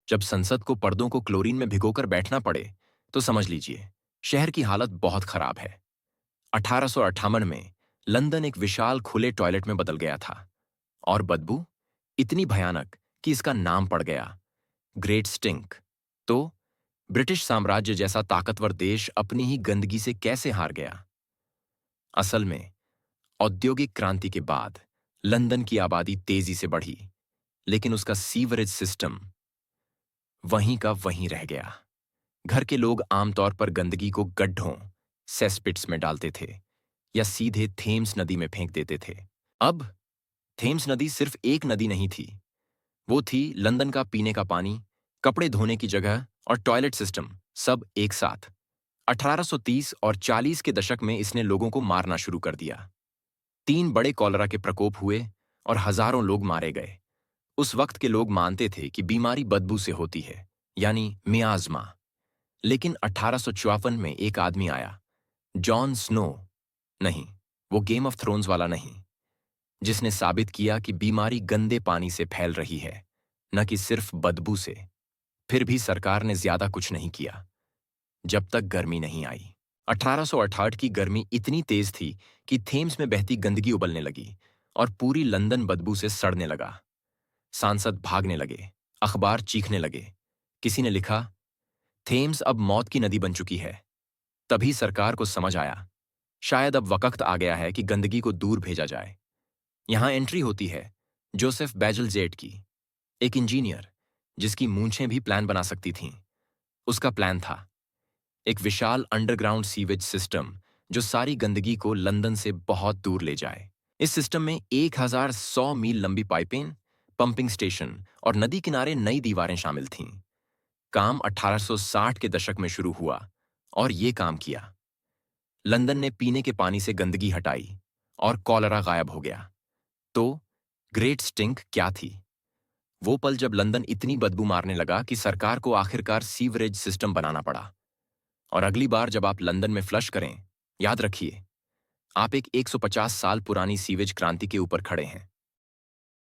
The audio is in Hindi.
जब संसद को पर्दों को क्लोरीन में भिगोकर बैठना पड़े, तो समझ लीजिए शहर की हालत बहुत खराब है। 1858 में लंदन एक विशाल खुले टॉयलेट में बदल गया था और बदबू इतनी भयानक कि इसका नाम पड़ गया, ग्रेट स्टिंक। तो ब्रिटिश साम्राज्य जैसा ताकतवर देश अपनी ही गंदगी से कैसे हार गया? असल में औद्योगिक क्रांति के बाद लंदन की आबादी तेजी से बढ़ी, लेकिन उसका सीवरेज सिस्टम वहीं का वहीं रह गया। घर के लोग आमतौर पर गंदगी को गड्ढों, सेसपिट्स में डालते थे या सीधे थेम्स नदी में फेंक देते थे। अब थेम्स नदी सिर्फ एक नदी नहीं थी, वो थी लंदन का पीने का पानी, कपड़े धोने की जगह और टॉयलेट सिस्टम, सब एक साथ। 1830 और 40 के दशक में इसने लोगों को मारना शुरू कर दिया। 3 बड़े कॉलरा के प्रकोप हुए और हजारों लोग मारे गए। उस वक्त के लोग मानते थे कि बीमारी बदबू से होती है, यानी मियाज़मा। लेकिन 1854 में एक आदमी आया, जॉन स्नो। नहीं, वो गेम ऑफ थ्रोन्स वाला नहीं, जिसने साबित किया कि बीमारी गंदे पानी से फैल रही है, न कि सिर्फ बदबू से। फिर भी सरकार ने ज्यादा कुछ नहीं किया, जब तक गर्मी नहीं आई। 1868 की गर्मी इतनी तेज थी कि थेम्स में बहती गंदगी उबलने लगी और पूरी लंदन बदबू से सड़ने लगा। सांसद भागने लगे, अखबार चीखने लगे। किसी ने लिखा, थेम्स अब मौत की नदी बन चुकी है। तभी सरकार को समझ आया, शायद अब वक्त आ गया है कि गंदगी को दूर भेजा जाए। यहां एंट्री होती है जोसेफ बैजलजेट की, एक इंजीनियर जिसकी मूंछें भी प्लान बना सकती थीं। उसका प्लान था एक विशाल अंडरग्राउंड सीवेज सिस्टम जो सारी गंदगी को लंदन से बहुत दूर ले जाए। इस सिस्टम में 1100 मील लंबी पाइपें, पंपिंग स्टेशन और नदी किनारे नई दीवारें शामिल थीं। काम 1860 के दशक में शुरू हुआ और ये काम किया। लंदन ने पीने के पानी से गंदगी हटाई और कॉलरा गायब हो गया। तो ग्रेट स्टिंक क्या थी? वो पल जब लंदन इतनी बदबू मारने लगा कि सरकार को आखिरकार सीवरेज सिस्टम बनाना पड़ा। और अगली बार जब आप लंदन में फ्लश करें, याद रखिए, आप एक 150 साल पुरानी सीवेज क्रांति के ऊपर खड़े हैं।